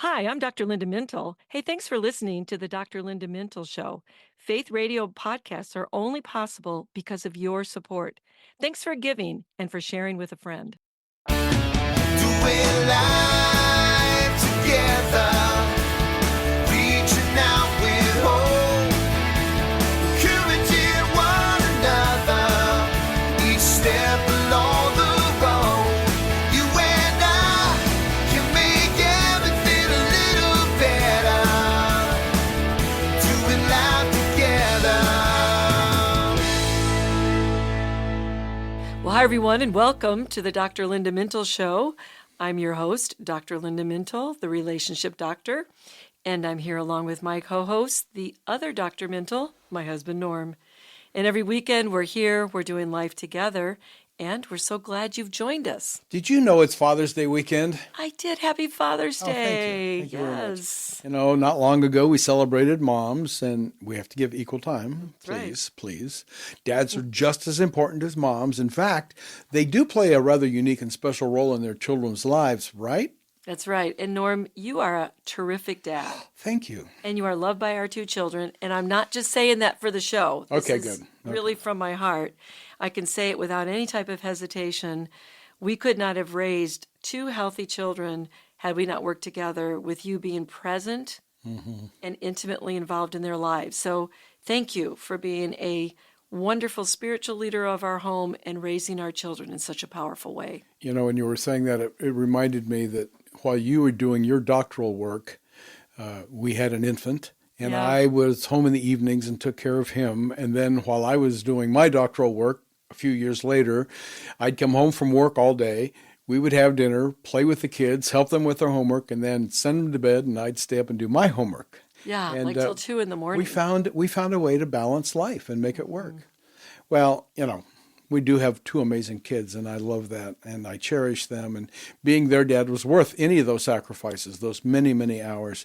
Hi, I'm Dr. Linda Mintle. Hey, thanks for listening to the Dr. Linda Mintle Show. Faith radio podcasts are only possible because of your support. Thanks for giving and for sharing with a friend. Doing life together, reaching out with hope, encouraging one another, each step along the road. You and I can make everything a little better, doing life together. Well, hi, everyone, and welcome to the Dr. Linda Mintle Show. I'm your host, Dr. Linda Mintle, the relationship doctor, and I'm here along with my co-host, the other Dr. Mintle, my husband, Norm. And every weekend we're here, we're doing life together, and we're so glad you've joined us. Did you know it's Father's Day weekend? I did. Happy Father's Day. Thank you very much. Yes. You know, not long ago we celebrated moms, and we have to give equal time. That's Please. Dads are just as important as moms. In fact, they do play a rather unique and special role in their children's lives, right? That's right. And Norm, you are a terrific dad. Thank you. And you are loved by our two children. And I'm not just saying that for the show. This Okay, is good. Okay. Really from my heart. I can say it without any type of hesitation. We could not have raised two healthy children had we not worked together with you being present and intimately involved in their lives. So thank you for being a wonderful spiritual leader of our home and raising our children in such a powerful way. You know, when you were saying that, it reminded me that while you were doing your doctoral work, we had an infant. And Yeah. I was home in the evenings and took care of him. And then while I was doing my doctoral work, a few years later, I'd come home from work all day. We would have dinner, play with the kids, help them with their homework, and then send them to bed, and I'd stay up and do my homework. Yeah, And, like till 2 in the morning. We found a way to balance life and make it work. Well, you know, we do have two amazing kids, and I love that, and I cherish them. And being their dad was worth any of those sacrifices, those many, many hours.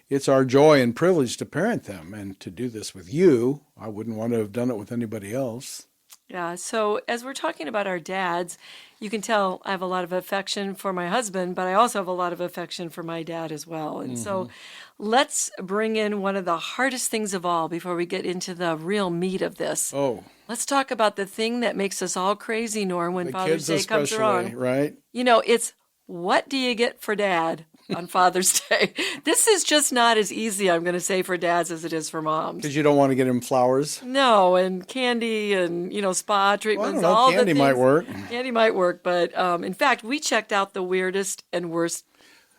It's our joy and privilege to parent them, and to do this with you. I wouldn't want to have done it with anybody else. Yeah, so as we're talking about our dads, you can tell I have a lot of affection for my husband, but I also have a lot of affection for my dad as well. And so let's bring in one of the hardest things of all before we get into the real meat of this. Oh, Let's talk about the thing that makes us all crazy, Norm, when the Father's kids Day comes especially, around. right? You know, it's what do you get for dad on Father's Day? This is just not as easy, I'm going to say, for dads as it is for moms. Because you don't want to get him flowers. No, and candy and, spa Well, I treatments, don't know, all candy the might things. work. Candy might work, but in fact, we checked out the weirdest and worst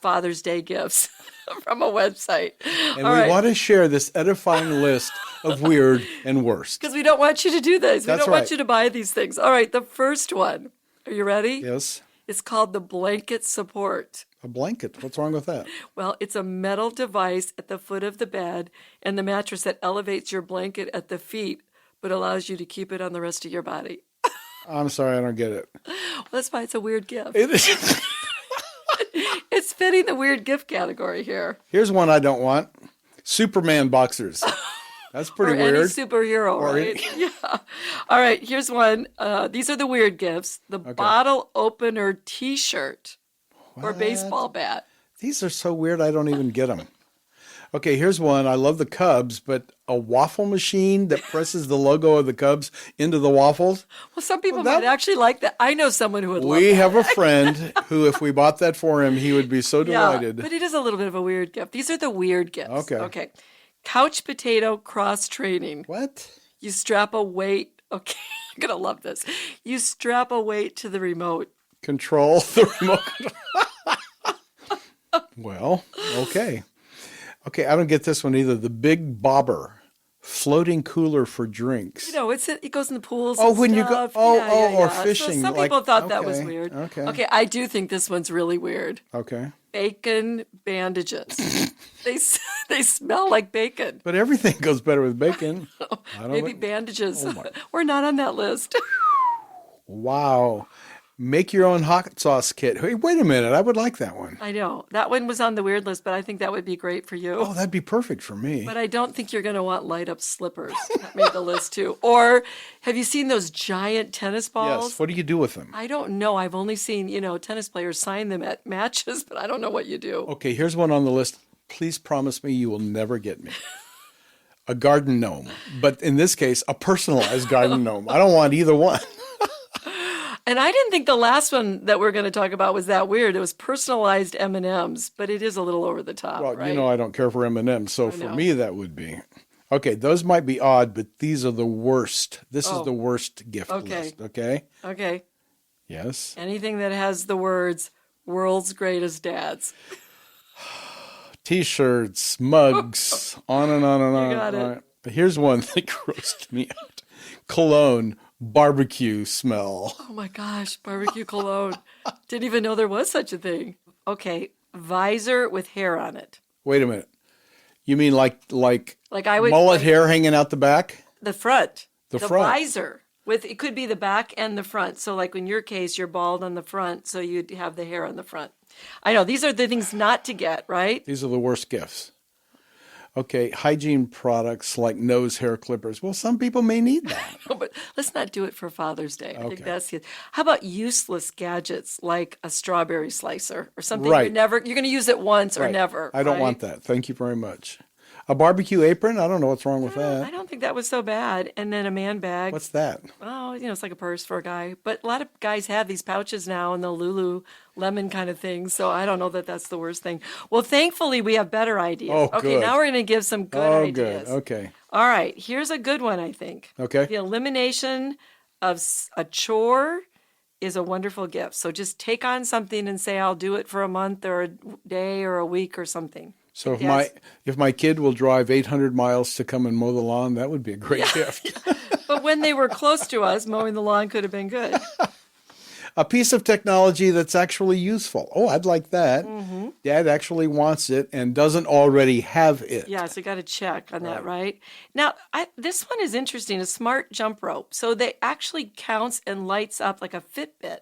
Father's Day gifts from a website. And we want to share this edifying list of weird and worst. Because we don't want you to do this. We That's don't want right. you to buy these things. All right, the first one. Are you ready? Yes. It's called the blanket support. A blanket. What's wrong with that? Well, it's a metal device at the foot of the bed and the mattress that elevates your blanket at the feet, but allows you to keep it on the rest of your body. I'm sorry, I don't get it. Well, that's why it's a weird gift. It is. It's fitting the weird gift category here. Here's one I don't want. Superman boxers. That's pretty Or any weird. superhero, Or right? any- Yeah. All right, here's one. These are the weird gifts. The bottle opener T-shirt or What? baseball bat. These are so weird, I don't even get them. Okay, here's one. I love the Cubs, but a waffle machine that presses the logo of the Cubs into the waffles. Well, some people that- might actually like that. I know someone who would love We that. have a friend who, if we bought that for him, he would be so Yeah, delighted. but it is a little bit of a weird gift. These are the weird gifts. Okay. Couch potato cross training. What? You strap a weight. Okay, you're going to love this. You strap a weight to the remote. Control the remote control. Well, okay. Okay, I don't get this one either. The Big Bobber, floating cooler for drinks. It goes in the pools. Oh, and when you go- stuff. oh, Yeah, oh, yeah, or yeah. fishing, So some like- people thought that was okay, weird. okay. Okay, I do think this one's really weird. Okay. Bacon bandages. They smell like bacon. But everything goes better with bacon. I don't Maybe know. bandages. Oh, my. We're not on that list. Wow. Make your own hot sauce kit. Hey, wait a minute. I would like that one. I know. That one was on the weird list, but I think that would be great for you. Oh, that'd be perfect for me. But I don't think you're going to want light up slippers. That made the list too. Or have you seen those giant tennis balls? Yes. What do you do with them? I don't know. I've only seen, tennis players sign them at matches, but I don't know what you do. Okay, here's one on the list. Please promise me you will never get me. A garden gnome. But in this case, a personalized garden gnome. I don't want either one. And I didn't think the last one that we're going to talk about was that weird. It was personalized M&Ms, but it is a little over the top, Well, right? I don't care for M&Ms, so for know. me that would be. Okay, those might be odd, but these are the worst. This is the worst gift list, okay? Okay. Yes. Anything that has the words "World's Greatest Dads." T-shirts, mugs, on and on and on. You got it. All right. Here's one that grossed me out. Cologne, barbecue smell. Oh my gosh, barbecue cologne. Didn't even know there was such a thing. Okay, visor with hair on it. Wait a minute. You mean like I would mullet hair hanging out the back? the front. The front. Visor. It could be the back and the front. So like in your case, you're bald on the front, so you'd have the hair on the front. I know, these are the things not to get, right? These are the worst gifts. Okay, hygiene products like nose hair clippers. Well, some people may need that. But let's not do it for Father's Day. I think Okay. that's it. How about useless gadgets like a strawberry slicer or something Right. you're going to use it once or Right. never. I don't right? want that. Thank you very much. A barbecue apron? I don't know what's wrong with I that. don't think that was so bad. And then a man bag. What's that? Oh, it's like a purse for a guy. But a lot of guys have these pouches now and the Lululemon kind of things. So I don't know that that's the worst thing. Well, thankfully, we have better ideas. Oh, okay, good. now we're going to give some good Oh, ideas. good. Okay. All right, here's a good one, I think. Okay. The elimination of a chore is a wonderful gift. So just take on something and say, I'll do it for a month or a day or a week or something. So Yes. if my kid will drive 800 miles to come and mow the lawn, that would be a great gift. But when they were close to us, mowing the lawn could have been good. A piece of technology that's actually useful. Oh, I'd like that. Mm-hmm. Dad actually wants it and doesn't already have it. Yeah, so you got to check on that, right? Now, this one is interesting, a smart jump rope. So they actually counts and lights up like a Fitbit.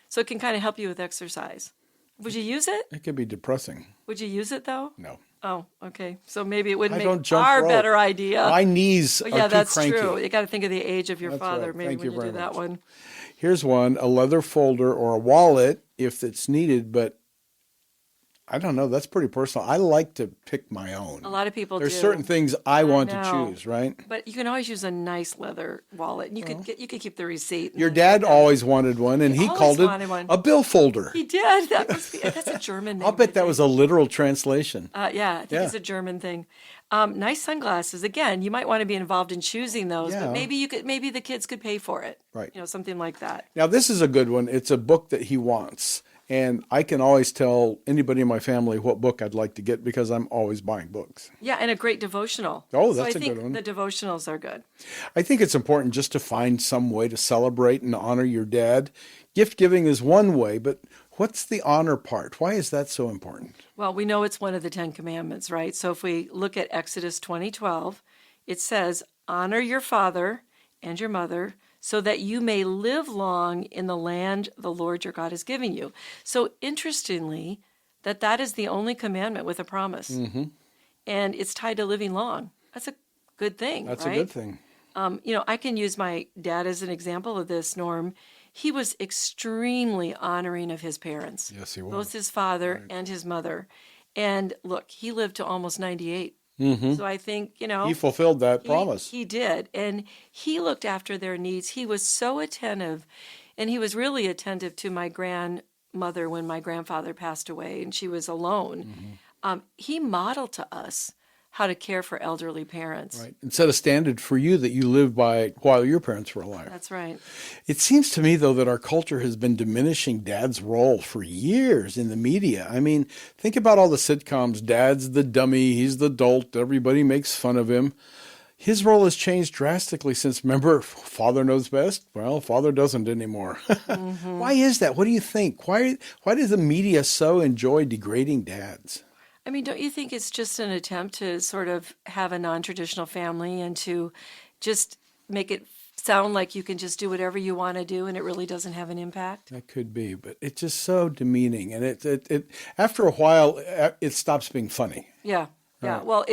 So it can kind of help you with exercise. Would you use it? It could be depressing. Would you use it, though? No. Oh, okay. So maybe it would I make don't jump our rope. better idea. My knees But are yeah, too that's cranky. true. You got to think of the age of your That's father, right. maybe Thank when you you very do that much. one. Here's one, a leather folder or a wallet if it's needed, but I don't know. That's pretty personal. I like to pick my own. A lot of people There's do. certain things I want to know. choose, right? But you can always use a nice leather wallet. And you could keep the receipt. and Your things dad like that. always wanted one, and he always called it wanted one. a bill folder. He did. That's a German name. I'll bet I that think. was a literal translation. Yeah, I think Yeah. it's a German thing. Nice sunglasses. Again, you might want to be involved in choosing those, Yeah. but maybe the kids could pay for it. Right. Something like that. Now, this is a good one. It's a book that he wants. And I can always tell anybody in my family what book I'd like to get because I'm always buying books. Yeah, and a great devotional. Oh, So that's a I think good one. the devotionals are good. I think it's important just to find some way to celebrate and honor your dad. Gift giving is one way, but what's the honor part? Why is that so important? Well, we know it's one of the 10 Commandments, right? So if we look at Exodus 20:12, it says, honor your father and your mother so that you may live long in the land the Lord your God is giving you. So interestingly, that is the only commandment with a promise. Mm-hmm. And it's tied to living long. That's a good thing, That's right? a good thing. I can use my dad as an example of this, Norm. He was extremely honoring of his parents. Yes, he was. Both his father and his mother. And look, he lived to almost 98. Mm-hmm. So I think, He fulfilled that promise. He did. And he looked after their needs. He was so attentive. And he was really attentive to my grandmother when my grandfather passed away and she was alone. He modeled to us how to care for elderly parents. Right. And set a standard for you that you live by while your parents were alive. That's right. It seems to me, though, that our culture has been diminishing Dad's role for years in the media. I mean, think about all the sitcoms. Dad's the dummy. He's the dolt. Everybody makes fun of him. His role has changed drastically since, remember, Father Knows Best? Well, Father doesn't anymore. Mm-hmm. Why is that? What do you think? Why does the media so enjoy degrading dads? I mean, don't you think it's just an attempt to sort of have a non-traditional family and to just make it sound like you can just do whatever you want to do and it really doesn't have an impact. That could be, but it's just so demeaning, and it after a while it stops being funny. Yeah. Yeah. Right. Well,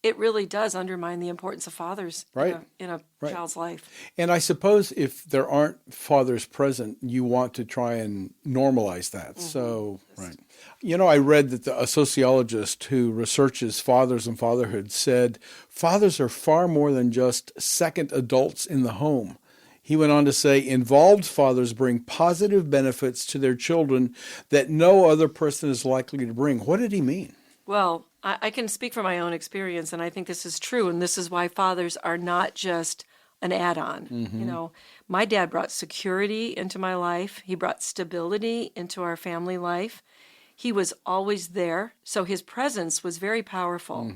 it really does undermine the importance of fathers Right. in a Right. child's life. And I suppose if there aren't fathers present, you want to try and normalize that. So, right. You know, I read that a sociologist who researches fathers and fatherhood said fathers are far more than just second adults in the home. He went on to say, involved fathers bring positive benefits to their children that no other person is likely to bring. What did he mean? Well, I can speak from my own experience, and I think this is true, and this is why fathers are not just an add-on. You know, my dad brought security into my life. He brought stability into our family life. He was always there, so his presence was very powerful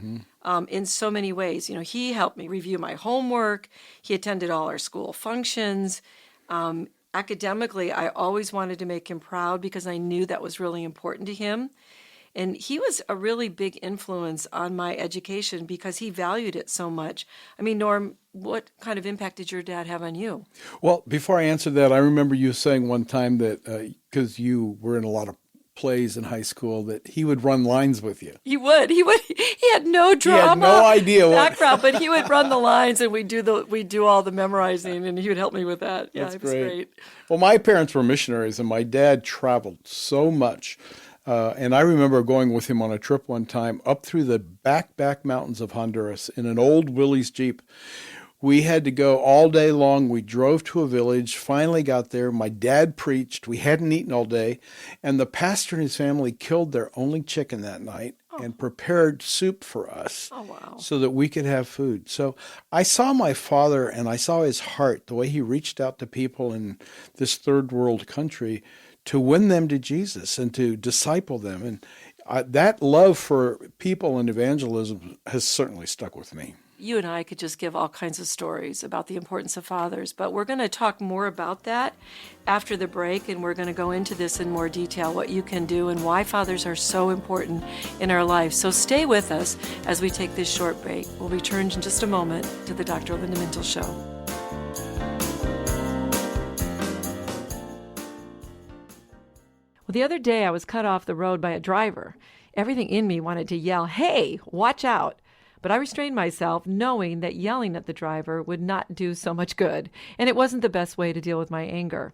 in so many ways. You know, he helped me review my homework. He attended all our school functions. Academically, I always wanted to make him proud because I knew that was really important to him. And he was a really big influence on my education because he valued it so much. I mean, Norm, what kind of impact did your dad have on you? Well, before I answer that, I remember you saying one time that because you were in a lot of plays in high school, that he would run lines with you. He would. He had no drama. He had no idea what background, but he would run the lines, and we'd do all the memorizing, and he would help me with that. Yeah, That's it was great. Well, my parents were missionaries, and my dad traveled so much. And I remember going with him on a trip one time up through the back mountains of Honduras in an old Willys Jeep. We had to go all day long. We drove to a village, finally got there. My dad preached. We hadn't eaten all day. And the pastor and his family killed their only chicken that night and prepared soup for us so that we could have food. So I saw my father, and I saw his heart, the way he reached out to people in this third world country to win them to Jesus and to disciple them. And that love for people and evangelism has certainly stuck with me. You and I could just give all kinds of stories about the importance of fathers, but we're going to talk more about that after the break, and we're going to go into this in more detail, what you can do and why fathers are so important in our life. So stay with us as we take this short break. We'll return in just a moment to the Dr. Linda Mintle Show. Well, the other day I was cut off the road by a driver. Everything in me wanted to yell, "Hey, watch out!" But I restrained myself, knowing that yelling at the driver would not do so much good, and it wasn't the best way to deal with my anger.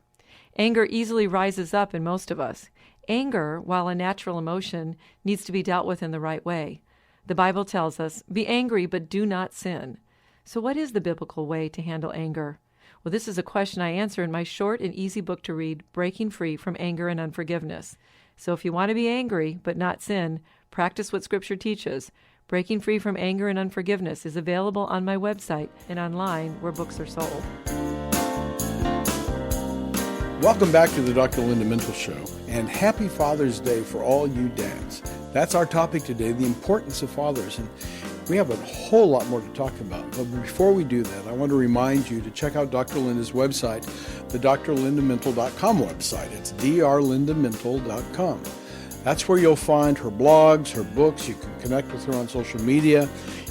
Anger easily rises up in most of us. Anger, while a natural emotion, needs to be dealt with in the right way. The Bible tells us, "Be angry, but do not sin." So what is the biblical way to handle anger? Well, this is a question I answer in my short and easy book to read, Breaking Free from Anger and Unforgiveness. So if you want to be angry but not sin, practice what Scripture teaches. Breaking Free from Anger and Unforgiveness is available on my website and online where books are sold. Welcome back to the Dr. Linda Mintle Show, and happy Father's Day for all you dads. That's our topic today, the importance of fathers. And we have a whole lot more to talk about. But before we do that, I want to remind you to check out Dr. Linda's website, the drlindamintle.com website. It's drlindamintle.com. That's where you'll find her blogs, her books. You can connect with her on social media.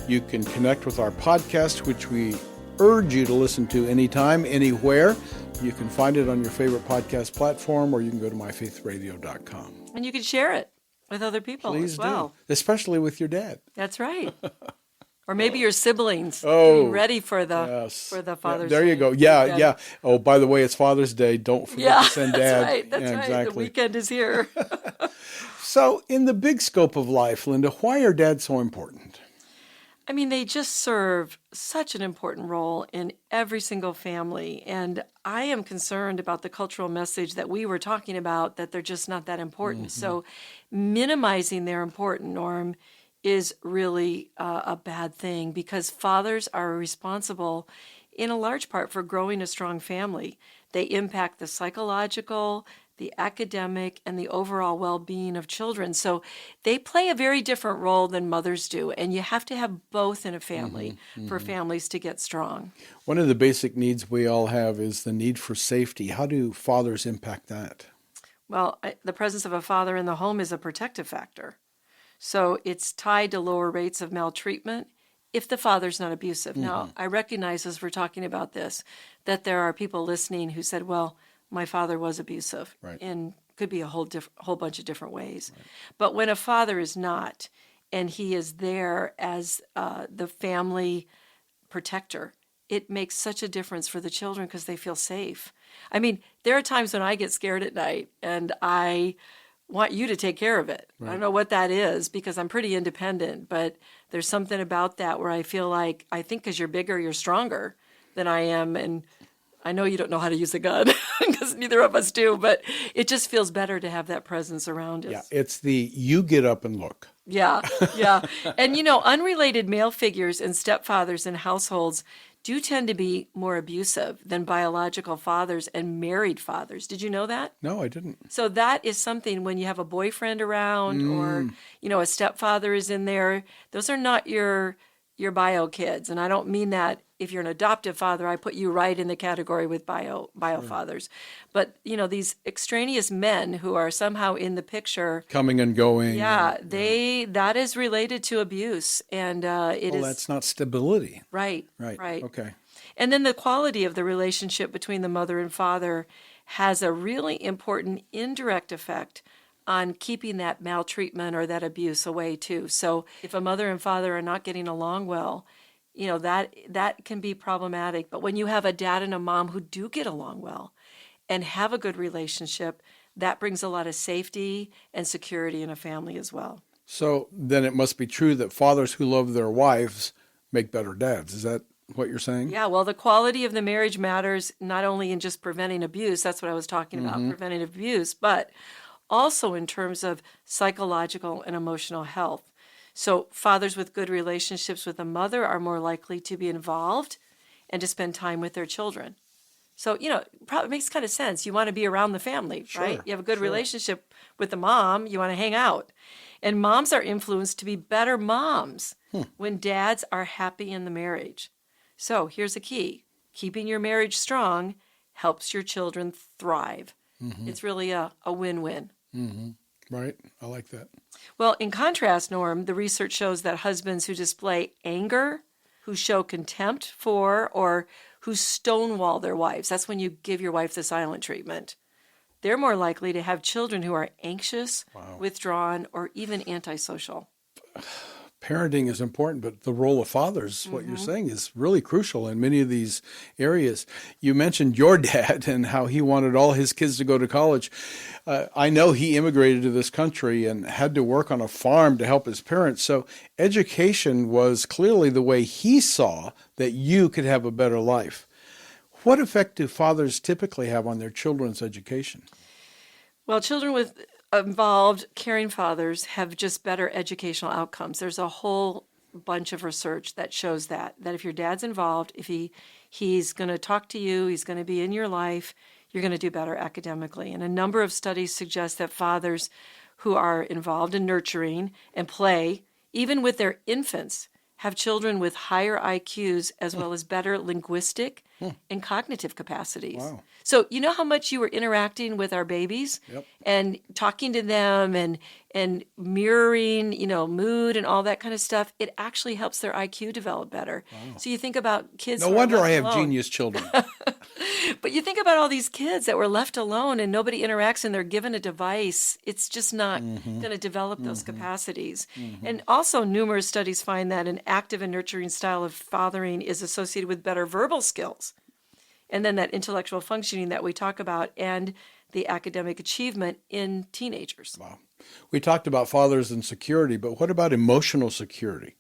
You can connect with our podcast, which we urge you to listen to anytime, anywhere. You can find it on your favorite podcast platform, or you can go to myfaithradio.com. And you can share it with other people Please as well. do, especially with your dad. That's right. Or maybe your siblings. Oh, getting ready for the Yes. Father's there Day. you go. Yeah, weekend. yeah. Oh, by the way, it's Father's Day. Don't forget Yeah, to send that's Dad. right. That's Yeah, right. exactly. The weekend is here. So, in the big scope of life, Linda, why are dads so important? I mean, they just serve such an important role in every single family. And I am concerned about the cultural message that we were talking about, that they're just not that important. So minimizing their important, Norm, is really a bad thing, because fathers are responsible in a large part for growing a strong family. They impact the psychological, the academic, and the overall well-being of children. So they play a very different role than mothers do, and you have to have both in a family for families to get strong. One of the basic needs we all have is the need for safety. How do fathers impact that? Well, the presence of a father in the home is a protective factor. So it's tied to lower rates of maltreatment if the father's not abusive. Now, I recognize as we're talking about this that there are people listening who said, well, my father was abusive, Right. and could be a whole bunch of different ways. Right. But when a father is not, and he is there as the family protector, it makes such a difference for the children because they feel safe. I mean, there are times when I get scared at night and I want you to take care of it. Right. I don't know what that is because I'm pretty independent, but there's something about that where I feel like, I think because you're bigger, you're stronger than I am. And I know you don't know how to use a gun because neither of us do, but it just feels better to have that presence around us. Yeah, it's the you get up and look. Yeah, yeah. And, unrelated male figures and stepfathers in households do tend to be more abusive than biological fathers and married fathers. Did you know that? No, I didn't. So that is something when you have a boyfriend around or, a stepfather is in there, those are not your bio kids. And I don't mean that if you're an adoptive father, I put you right in the category with bio fathers. But, these extraneous men who are somehow in the picture. Coming and going. Yeah, that is related to abuse. And that's not stability. Right. Okay. And then the quality of the relationship between the mother and father has a really important indirect effect on keeping that maltreatment or that abuse away too. So if a mother and father are not getting along well, that can be problematic. But when you have a dad and a mom who do get along well and have a good relationship, that brings a lot of safety and security in a family as well. So then it must be true that fathers who love their wives make better dads. Is that what you're saying? Yeah, well, the quality of the marriage matters not only in just preventing abuse, that's what I was talking about, preventing abuse, but also in terms of psychological and emotional health. So fathers with good relationships with a mother are more likely to be involved and to spend time with their children. So, probably makes kind of sense. You want to be around the family, right? You have a good relationship with the mom, you want to hang out. And moms are influenced to be better moms when dads are happy in the marriage. So here's the key. Keeping your marriage strong helps your children thrive. It's really a win-win. Right. I like that. Well, in contrast, Norm, the research shows that husbands who display anger, who show contempt for, or who stonewall their wives, that's when you give your wife the silent treatment, they're more likely to have children who are anxious, withdrawn, or even antisocial. Parenting is important, but the role of fathers, what you're saying, is really crucial in many of these areas. You mentioned your dad and how he wanted all his kids to go to college. I know he immigrated to this country and had to work on a farm to help his parents. So education was clearly the way he saw that you could have a better life. What effect do fathers typically have on their children's education? Well, children with involved caring fathers have just better educational outcomes. There's a whole bunch of research that shows that if your dad's involved, if he's going to talk to you, he's going to be in your life, you're going to do better academically. And a number of studies suggest that fathers who are involved in nurturing and play, even with their infants, have children with higher IQs as well as better linguistic and cognitive capacities. Wow. So you know how much you were interacting with our babies and talking to them and mirroring, mood and all that kind of stuff. It actually helps their IQ develop better. Wow. So you think about kids. No wonder I have genius children. But you think about all these kids that were left alone and nobody interacts and they're given a device. It's just not going to develop those capacities. And also numerous studies find that an active and nurturing style of fathering is associated with better verbal skills. And then that intellectual functioning that we talk about and the academic achievement in teenagers. Wow. We talked about fathers and security, but what about emotional security?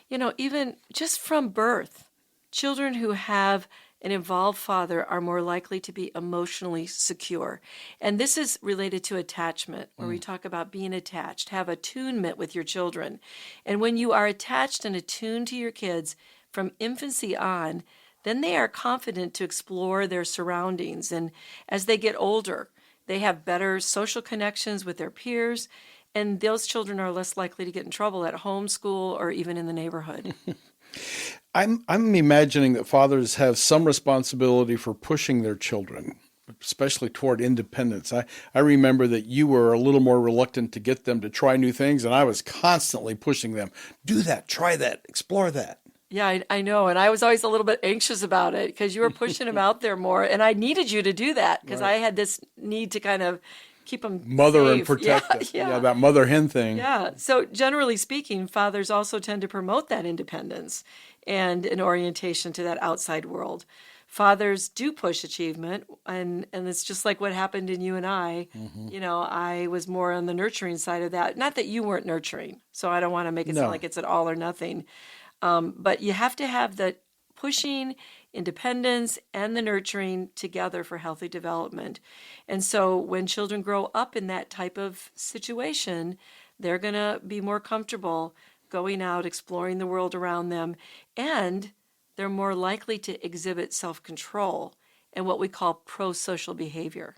Even just from birth, children who have an involved father are more likely to be emotionally secure. And this is related to attachment, where we talk about being attached, have attunement with your children. And when you are attached and attuned to your kids from infancy on, then they are confident to explore their surroundings. And as they get older, they have better social connections with their peers, and those children are less likely to get in trouble at home, school, or even in the neighborhood. I'm imagining that fathers have some responsibility for pushing their children. especially toward independence. I remember that you were a little more reluctant to get them to try new things, and I was constantly pushing them. Do that, try that, explore that. Yeah, I know. And I was always a little bit anxious about it because you were pushing them out there more. And I needed you to do that because I had this need to kind of keep them Mother safe. and protect them. Yeah. Yeah, that mother hen thing. Yeah. So generally speaking, fathers also tend to promote that independence and an orientation to that outside world. Fathers do push achievement, and it's just like what happened in you and I. You know, I was more on the nurturing side of that. Not that you weren't nurturing, so I don't want to make it No. sound like it's an all or nothing. But you have to have the pushing, independence, and the nurturing together for healthy development. And so when children grow up in that type of situation, they're going to be more comfortable going out, exploring the world around them, and they're more likely to exhibit self-control and what we call pro-social behavior.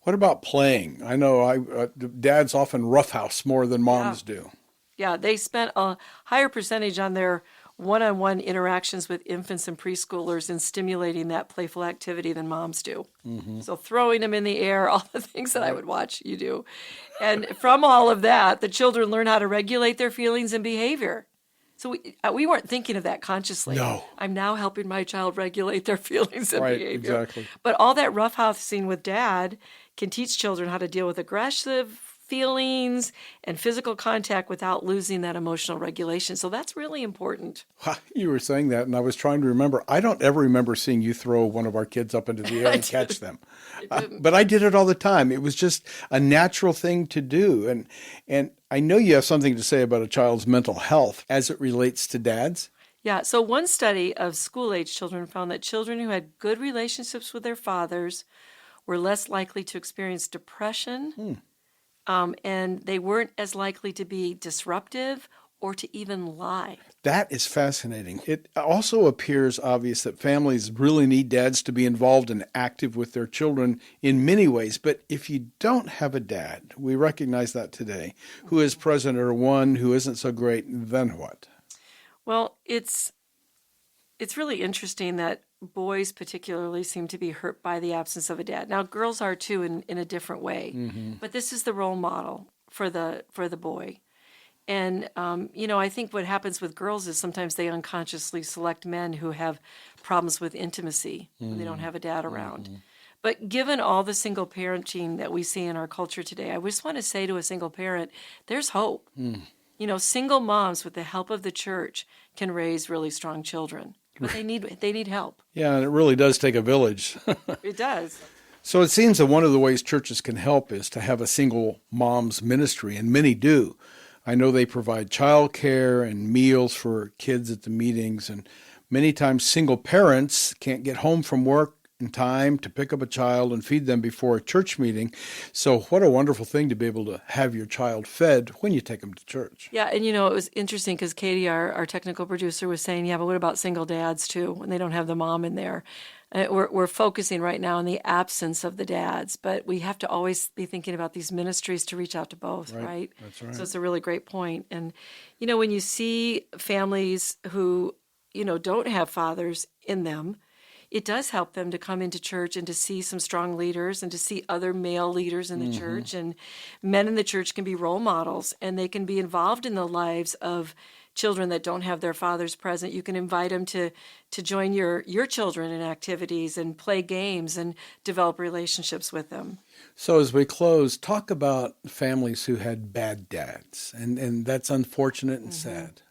What about playing? I know dads often roughhouse more than moms do. Yeah, they spent a higher percentage on their one-on-one interactions with infants and preschoolers in stimulating that playful activity than moms do. So throwing them in the air, all the things that I would watch you do. And from all of that, the children learn how to regulate their feelings and behavior. So we weren't thinking of that consciously. No. I'm now helping my child regulate their feelings and Right, behavior. exactly. But all that roughhousing with dad can teach children how to deal with aggressive feelings and physical contact without losing that emotional regulation. So that's really important. You were saying that, and I was trying to remember. I don't ever remember seeing you throw one of our kids up into the air and catch them. But I did it all the time. It was just a natural thing to do. And I know you have something to say about a child's mental health as it relates to dads. Yeah, so one study of school-age children found that children who had good relationships with their fathers were less likely to experience depression, and they weren't as likely to be disruptive or to even lie. That is fascinating. It also appears obvious that families really need dads to be involved and active with their children in many ways. But if you don't have a dad, we recognize that today, who is present or one who isn't so great, then what? Well, it's really interesting that boys particularly seem to be hurt by the absence of a dad. Now, girls are too in a different way, but this is the role model for the boy. And, I think what happens with girls is sometimes they unconsciously select men who have problems with intimacy when they don't have a dad around. But given all the single parenting that we see in our culture today, I just want to say to a single parent, there's hope. Single moms with the help of the church can raise really strong children. But they need help. Yeah, and it really does take a village. It does. So it seems that one of the ways churches can help is to have a single mom's ministry, and many do. I know they provide childcare and meals for kids at the meetings, and many times single parents can't get home from work in time to pick up a child and feed them before a church meeting. So what a wonderful thing to be able to have your child fed when you take them to church. Yeah, and it was interesting because Katie, our technical producer, was saying, yeah, but what about single dads too when they don't have the mom in there? We're focusing right now on the absence of the dads, but we have to always be thinking about these ministries to reach out to both, right? That's right. So it's a really great point. And, when you see families who, don't have fathers in them, it does help them to come into church and to see some strong leaders and to see other male leaders in the church. And men in the church can be role models, and they can be involved in the lives of children that don't have their fathers present. You can invite them to join your children in activities and play games and develop relationships with them. So as we close, talk about families who had bad dads, and that's unfortunate and sad.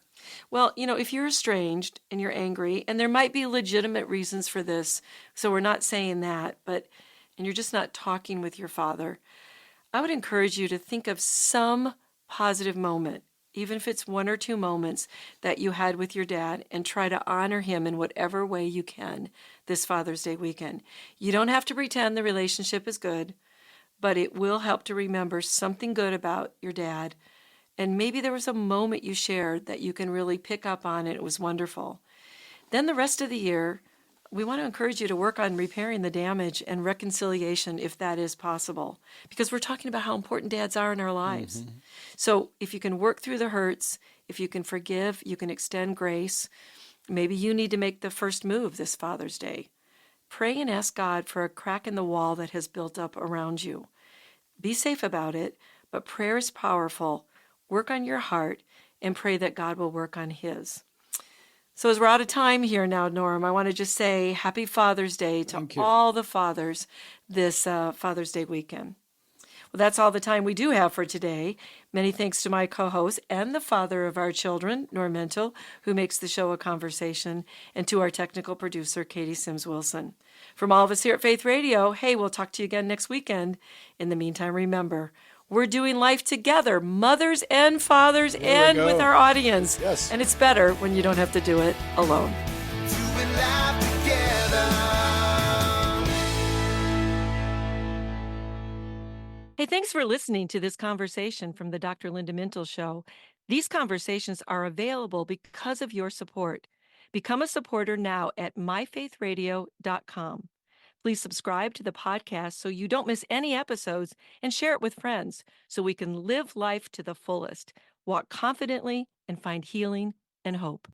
Well, if you're estranged and you're angry, and there might be legitimate reasons for this, so we're not saying that, and you're just not talking with your father, I would encourage you to think of some positive moment, even if it's 1 or 2 moments that you had with your dad, and try to honor him in whatever way you can this Father's Day weekend. You don't have to pretend the relationship is good, but it will help to remember something good about your dad. And maybe there was a moment you shared that you can really pick up on, and it was wonderful. Then the rest of the year, we want to encourage you to work on repairing the damage and reconciliation if that is possible, because we're talking about how important dads are in our lives. So if you can work through the hurts, if you can forgive, you can extend grace. Maybe you need to make the first move this Father's Day. pray and ask God for a crack in the wall that has built up around you. Be safe about it, but prayer is powerful. Work on your heart and pray that God will work on his. So as we're out of time here now, Norm, I want to just say Happy Father's Day to Thank you. all the fathers this Father's Day weekend. Well, that's all the time we do have for today. Many thanks to my co-host and the father of our children, Norm Mental, who makes the show a conversation, and to our technical producer, Katie Sims-Wilson. From all of us here at Faith Radio, hey, we'll talk to you again next weekend. In the meantime, remember, we're doing life together, mothers and fathers, and with our audience. Yes. And it's better when you don't have to do it alone. Doing life together. Hey, thanks for listening to this conversation from the Dr. Linda Mintle Show. These conversations are available because of your support. Become a supporter now at myfaithradio.com. Please subscribe to the podcast so you don't miss any episodes and share it with friends so we can live life to the fullest, walk confidently, and find healing and hope.